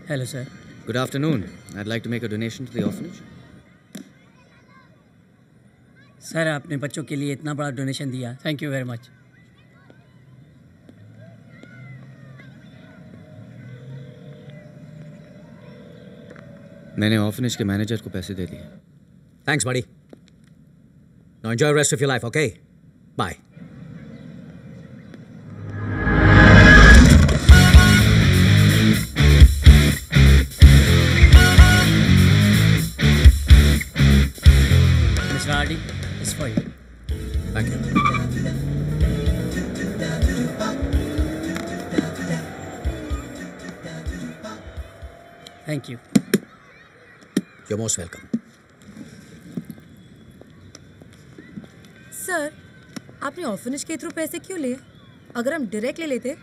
Hello, sir. Good afternoon. I'd like to make a donation to the orphanage. Sir आपने बच्चों के लिए इतना बड़ा डोनेशन दिया, थैंक यू वेरी मच। मैंने ऑर्फनेज के मैनेजर को पैसे दे दिए। Thanks, buddy. Now enjoy the rest of your life, okay? Bye. Mr. Hardy, it's for you. Thank you. Thank you. You're most welcome. Sir, आपने orphanage के through पैसे क्यों लिए? अगर हम डायरेक्ट ले लेते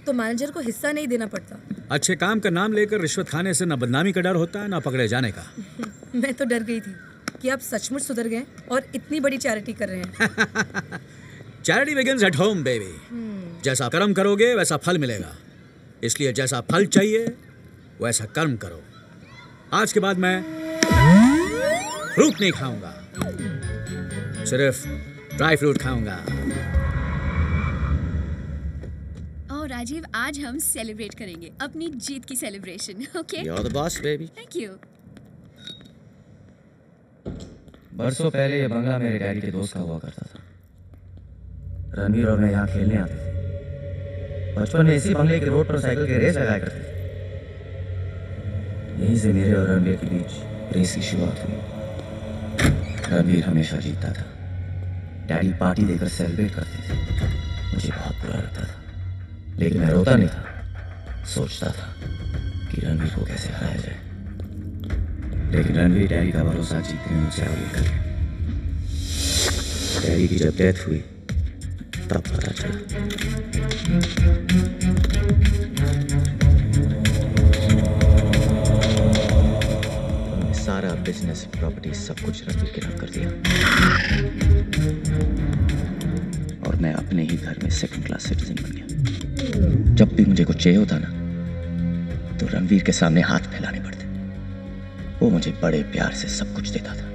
तो मैनेजर को हिस्सा नहीं देना पड़ता। अच्छे काम का नाम लेकर रिश्वत खाने से न बदनामी का डर होता है न पकड़े जाने का। मैं तो डर गई थी कि आप सचमुच सुधर गए और इतनी बड़ी चैरिटी कर रहे हैं। Charity begins at home baby. जैसा कर्म करोगे वैसा फल मिलेगा, इसलिए जैसा फल चाहिए वैसा कर्म करो। आज के बाद मैं फ्रूट नहीं खाऊंगा, सिर्फ ड्राई फ्रूट खाऊंगा। और राजीव, आज हम सेलिब्रेट करेंगे अपनी जीत की celebration, okay? You're the boss, baby. Thank you. बरसों पहले ये बंगला मेरे डैडी के दोस्त का हुआ करता था। रणवीर और मैं यहाँ खेलने आते थे। बचपन में इसी बंगले के रोड पर साइकिल के रेस लगाया करते थे। यहीं से मेरे और रणवीर के बीच रेस की शुरुआत हुई। रणवीर हमेशा जीतता था। डैडी पार्टी देकर सेलिब्रेट करते थे। मुझे बहुत बुरा लगता था, लेकिन मैं रोता नहीं था। सोचता था कि रणवीर को कैसे हराया जाए, लेकिन रणवीर डैडी का भरोसा जीतने में मुझसे आगे निकल गया। डैडी की जब डेथ हुई तब पता चला। उन्होंने सारा बिजनेस, प्रॉपर्टी, सब कुछ रणवीर के नाम कर दिया और मैं अपने ही घर में सेकंड क्लास सिटीजन बन गया। जब भी मुझे कुछ चाहिए होता ना, तो रणवीर के सामने हाथ फैलाने पड़ते। वो मुझे बड़े प्यार से सब कुछ देता था,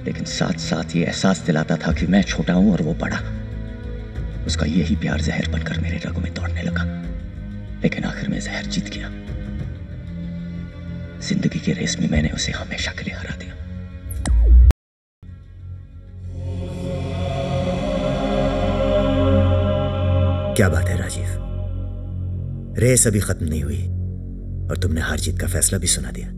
लेकिन साथ साथ ये एहसास दिलाता था कि मैं छोटा हूं और वो बड़ा। उसका यही प्यार जहर बनकर मेरे रगों में दौड़ने लगा, लेकिन आखिर में जहर जीत गया। जिंदगी के रेस में मैंने उसे हमेशा के लिए हरा दिया। क्या बात है राजीव, रेस अभी खत्म नहीं हुई और तुमने हार जीत का फैसला भी सुना दिया।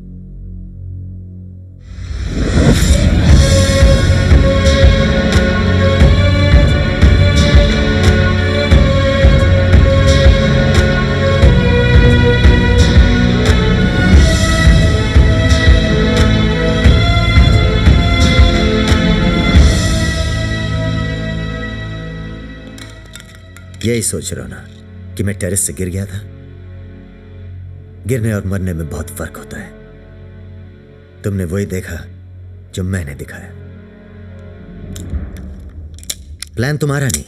यही सोच रहा हूं ना कि मैं टेरेस से गिर गया था। गिरने और मरने में बहुत फर्क होता है। तुमने वही देखा जो मैंने दिखाया। प्लान तुम्हारा नहीं,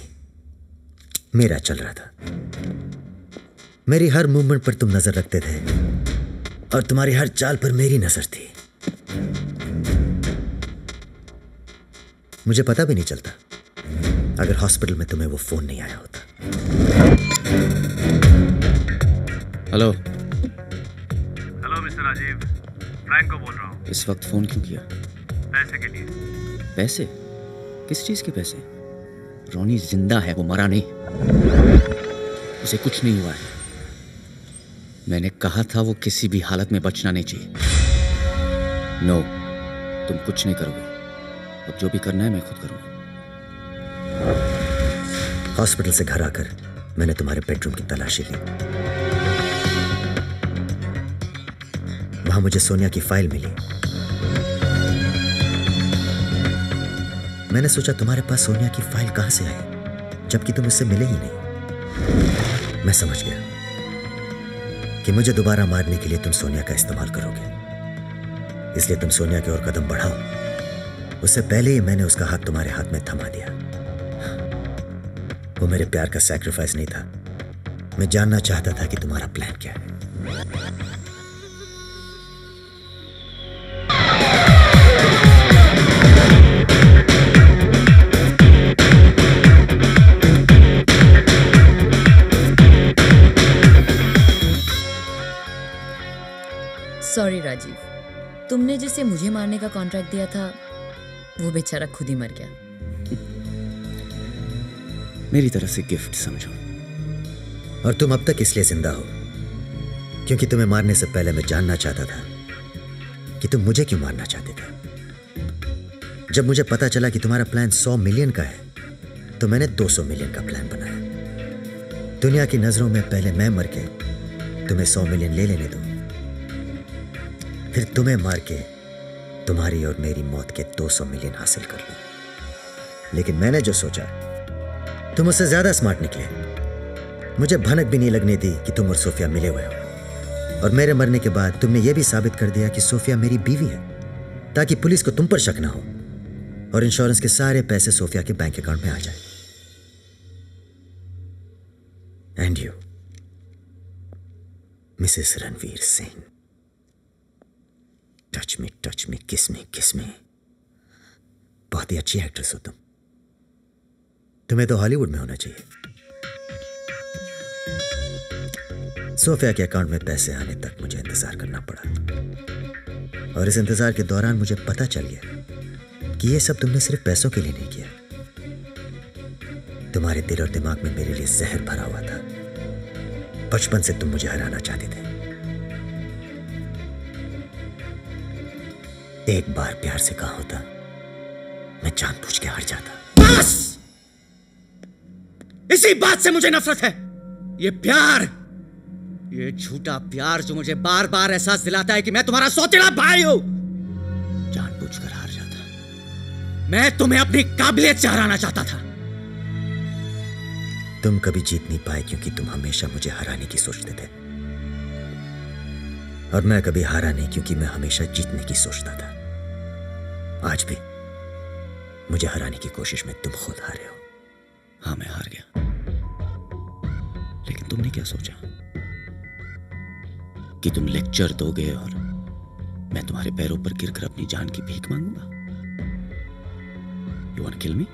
मेरा चल रहा था। मेरी हर मूवमेंट पर तुम नजर रखते थे और तुम्हारी हर चाल पर मेरी नजर थी। मुझे पता भी नहीं चलता अगर हॉस्पिटल में तुम्हें वो फोन नहीं आया होता। हेलो मिस्टर राजीव, फ्रैंक को बोल रहा हूँ। इस वक्त फोन क्यों किया? पैसे के लिए। पैसे? किस चीज के पैसे? रोनी जिंदा है, वो मरा नहीं। उसे कुछ नहीं हुआ है। मैंने कहा था वो किसी भी हालत में बचना नहीं चाहिए। नो, तुम कुछ नहीं करोगे। अब जो भी करना है मैं खुद करूंगा। हॉस्पिटल से घर आकर मैंने तुम्हारे बेडरूम की तलाशी ली। वहां मुझे सोनिया की फाइल मिली। मैंने सोचा तुम्हारे पास सोनिया की फाइल कहां से आई, जबकि तुम उससे मिले ही नहीं। मैं समझ गया कि मुझे दोबारा मारने के लिए तुम सोनिया का इस्तेमाल करोगे, इसलिए तुम सोनिया की ओर कदम बढ़ाओ उससे पहले ही मैंने उसका हाथ तुम्हारे हाथ में थमा दिया। वो मेरे प्यार का सैक्रिफाइस नहीं था। मैं जानना चाहता था कि तुम्हारा प्लान क्या है। राजीव, तुमने जिसे मुझे मारने का कॉन्ट्रैक्ट दिया था वो बेचारा खुद ही मर गया। मेरी तरफ से गिफ्ट समझो। और तुम अब तक इसलिए जिंदा हो क्योंकि तुम्हें मारने से पहले मैं जानना चाहता था कि तुम मुझे क्यों मारना चाहते थे। जब मुझे पता चला कि तुम्हारा प्लान 100 मिलियन का है तो मैंने 200 मिलियन का प्लान बनाया। दुनिया की नजरों में पहले मैं मर के तुम्हें 100 मिलियन ले लेने दो, फिर तुम्हें मार के तुम्हारी और मेरी मौत के 200 मिलियन हासिल कर लो। लेकिन मैंने जो सोचा तुम उससे ज्यादा स्मार्ट निकले। मुझे भनक भी नहीं लगने दी कि तुम और सोफिया मिले हुए हो, और मेरे मरने के बाद तुमने यह भी साबित कर दिया कि सोफिया मेरी बीवी है, ताकि पुलिस को तुम पर शक ना हो और इंश्योरेंस के सारे पैसे सोफिया के बैंक अकाउंट में आ जाए। And you Mrs Ranveer Singh, touch me, किस मी। बहुत ही अच्छी एक्ट्रेस हो तुम। तुम्हें तो हॉलीवुड में होना चाहिए। सोफिया के अकाउंट में पैसे आने तक मुझे इंतजार करना पड़ा, और इस इंतजार के दौरान मुझे पता चल गया कि यह सब तुमने सिर्फ पैसों के लिए नहीं किया। तुम्हारे दिल और दिमाग में मेरे लिए जहर भरा हुआ था। बचपन से तुम मुझे हराना चाहते थे। एक बार प्यार से कहा होता, मैं जानबूझ के हार जाता। बस इसी बात से मुझे नफरत है। ये प्यार, ये झूठा प्यार जो मुझे बार बार एहसास दिलाता है कि मैं तुम्हारा सौतेला भाई हूं, जानबूझकर हार जाता। मैं तुम्हें अपनी काबिलियत से हराना चाहता था। तुम कभी जीत नहीं पाए क्योंकि तुम हमेशा मुझे हराने की सोचते थे, और मैं कभी हारा नहीं क्योंकि मैं हमेशा जीतने की सोचता था। आज भी मुझे हराने की कोशिश में तुम खुद हारे हो। हाँ, मैं हार गया, लेकिन तुमने क्या सोचा कि तुम लेक्चर दोगे और मैं तुम्हारे पैरों पर गिरकर अपनी जान की भीख मांगूंगा? You want to kill me?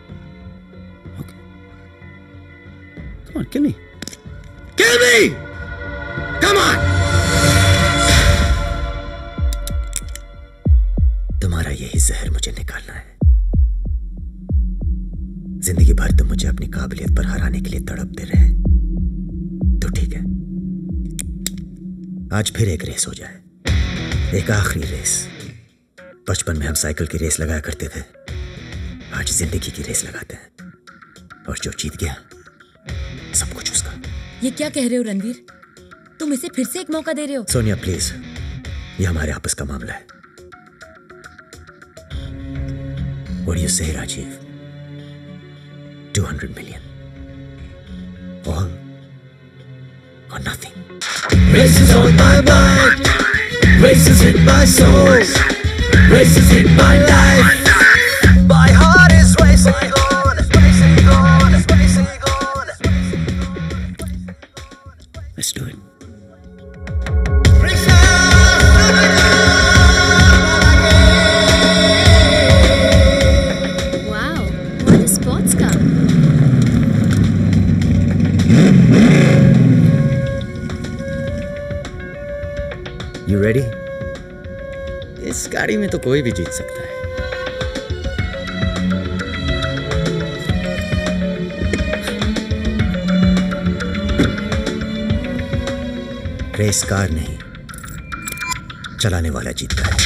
Okay. Come on, kill me. Kill me! Come on! तुम्हारा यही जहर मुझे निकालना है। जिंदगी भर तुम मुझे अपनी काबिलियत पर हराने के लिए तड़पते रहे, तो ठीक है, आज फिर एक रेस हो जाए, एक आखिरी रेस। बचपन में हम साइकिल की रेस लगाया करते थे, आज जिंदगी की रेस लगाते हैं, और जो जीत गया सब कुछ उसका। ये क्या कह रहे हो रणवीर? तुम इसे फिर से एक मौका दे रहे हो? सोनिया प्लीज, ये हमारे आपस का मामला है। What do you say, Rajiv? 200 million. All or nothing. Races on my mind, races in my soul, races in my life. My heart is racing on, racing on, racing on. Let's do it. You ready? इस गाड़ी में तो कोई भी जीत सकता है। Race car नहीं, चलाने वाला जीतता है।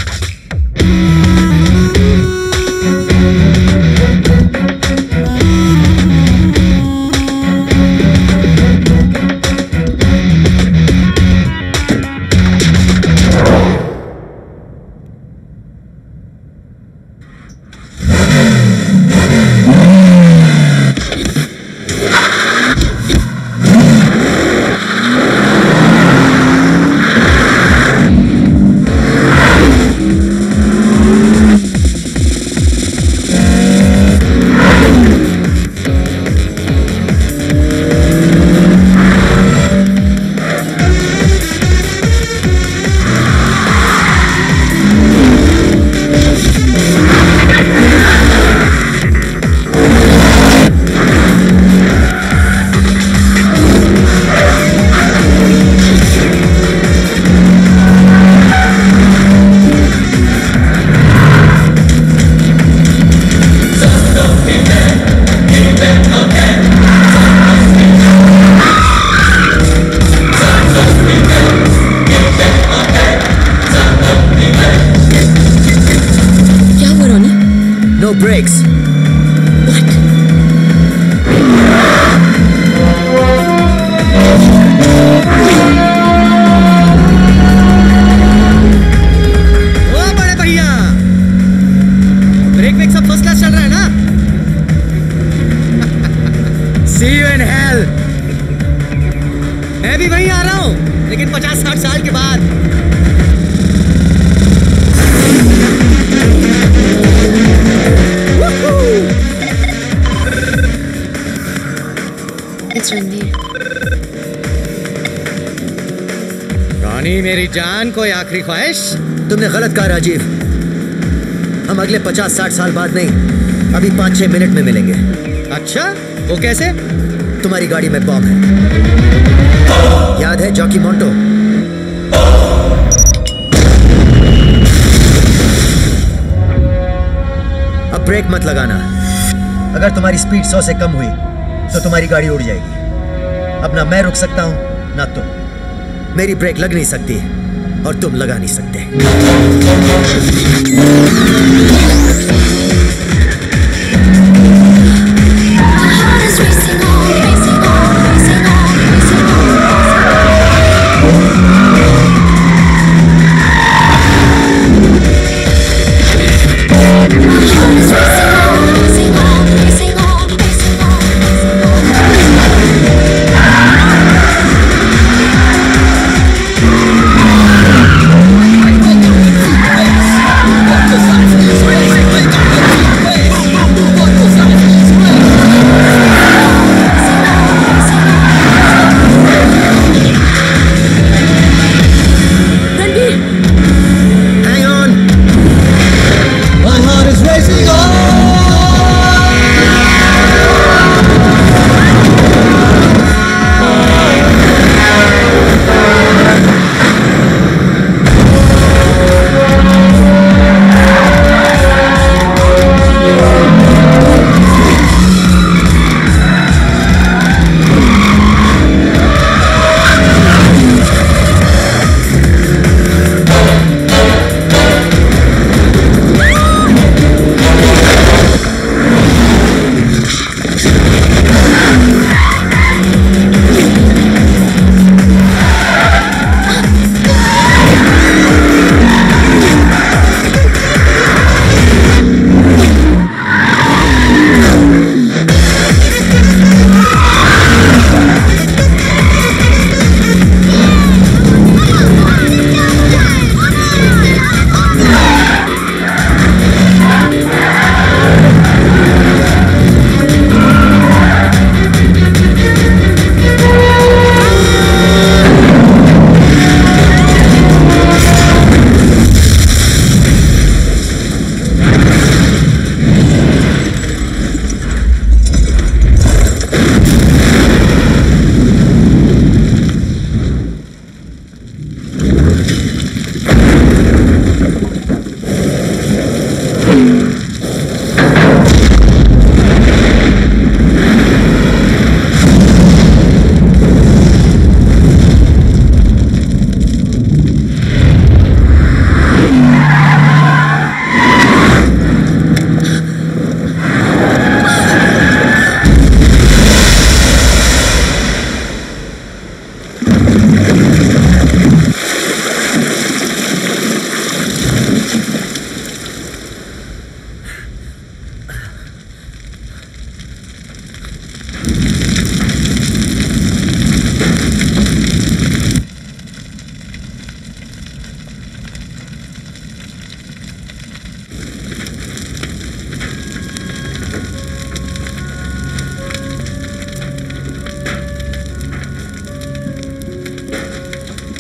मैं भी वहीं आ रहा हूँ, लेकिन 50-60 साल के बाद। It's रणवीर। रानी मेरी जान, कोई आखिरी ख्वाहिश? तुमने गलत कहा राजीव। हम अगले 50-60 साल बाद नहीं, अभी 5-6 मिनट में मिलेंगे। अच्छा, वो कैसे? तुम्हारी गाड़ी में बॉम्ब है, याद है जॉकी मोंटो? अब ब्रेक मत लगाना। अगर तुम्हारी स्पीड 100 से कम हुई तो तुम्हारी गाड़ी उड़ जाएगी। अब ना मैं रुक सकता हूं ना तुम। मेरी ब्रेक लग नहीं सकती और तुम लगा नहीं सकते।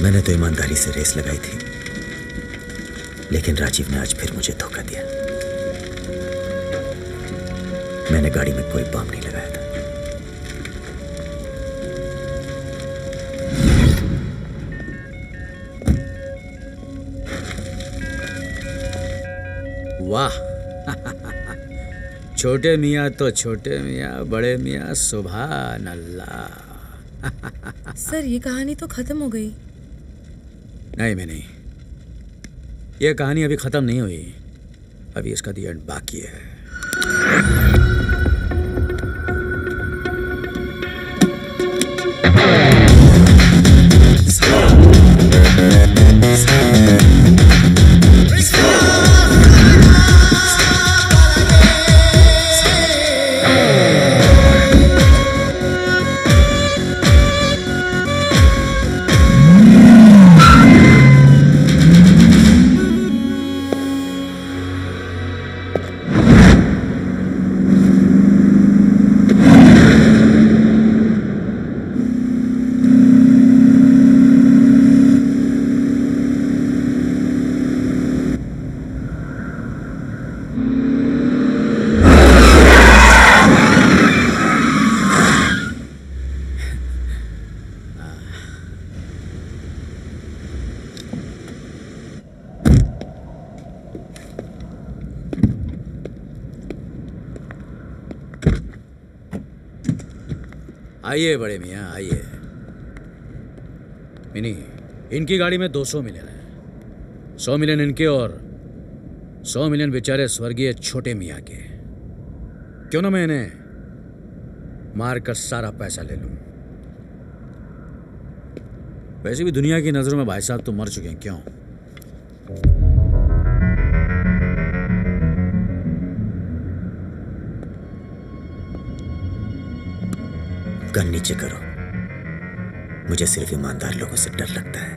मैंने तो ईमानदारी से रेस लगाई थी, लेकिन राजीव ने आज फिर मुझे धोखा दिया। मैंने गाड़ी में कोई बम नहीं लगाया था। वाह छोटे मियाँ तो छोटे मियाँ, बड़े मियाँ सुभान अल्लाह। सर ये कहानी तो खत्म हो गई। नहीं मैं नहीं, ये कहानी अभी खत्म नहीं हुई, अभी इसका दी एंड बाकी है। आइए बड़े मियाँ आइए। मिनी, इनकी गाड़ी में 200 मिलियन है। 100 मिलियन इनके और 100 मिलियन बेचारे स्वर्गीय छोटे मियाँ के। क्यों ना मैं इन्हें मारकर सारा पैसा ले लूं। वैसे भी दुनिया की नजरों में भाई साहब तो मर चुके हैं, क्यों? गन नीचे करो। मुझे सिर्फ ईमानदार लोगों से डर लगता है।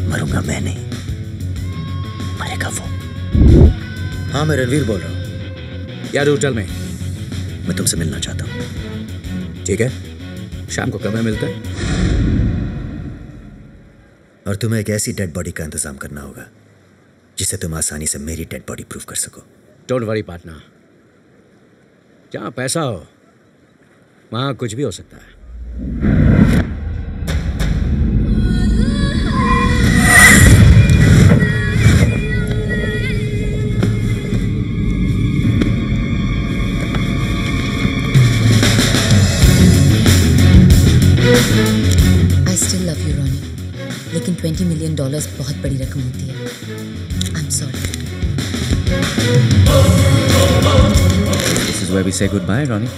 मरूंगा मैं नहीं, मरेगा वो। हाँ, मैं रणवीर बोल रहा हूँ। यार होटल में मैं तुमसे मिलना चाहता हूँ। ठीक है, शाम को कब मिलता है? और तुम्हें एक ऐसी डेड बॉडी का इंतजाम करना होगा जिससे तुम आसानी से मेरी डेड बॉडी प्रूव कर सको। डोंट वरी पार्टनर, जहां पैसा हो वहां कुछ भी हो सकता है। I still love you, Ronnie. लेकिन $20 million बहुत बड़ी रकम होती है। I'm sorry. This is where we say goodbye, Ronnie.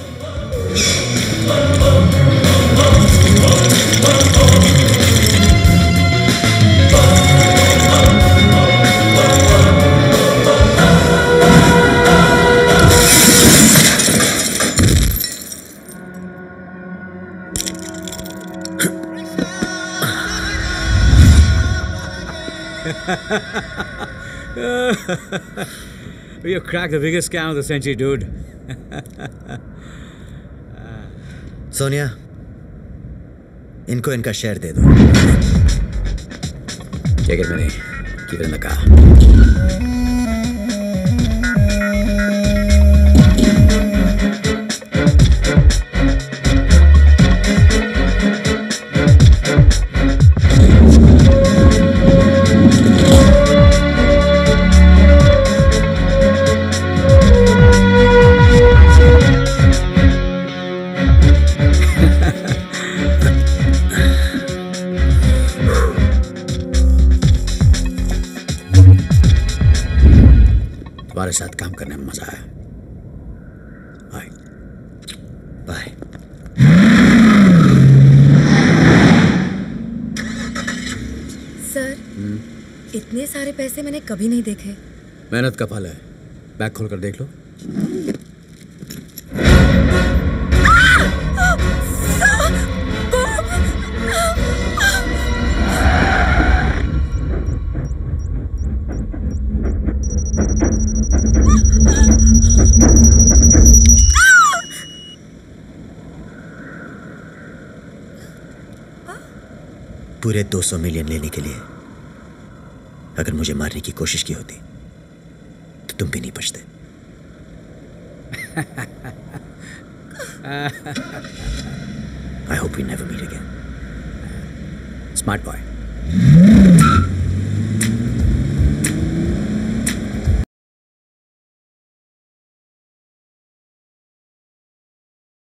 You cracked the biggest scam of the century, dude. Sonia, इनको इनका शेयर दे दो। Take it, Minnie. Keep it in the car. तुम्हारे साथ काम करने में मजा आया। Bye bye. सर, इतने सारे पैसे मैंने कभी नहीं देखे। मेहनत का फल है। बैग खोल कर देख लो। पूरे 200 मिलियन लेने के लिए अगर मुझे मारने की कोशिश की होती तो तुम भी नहीं बचते। I hope we never meet again. Smart boy.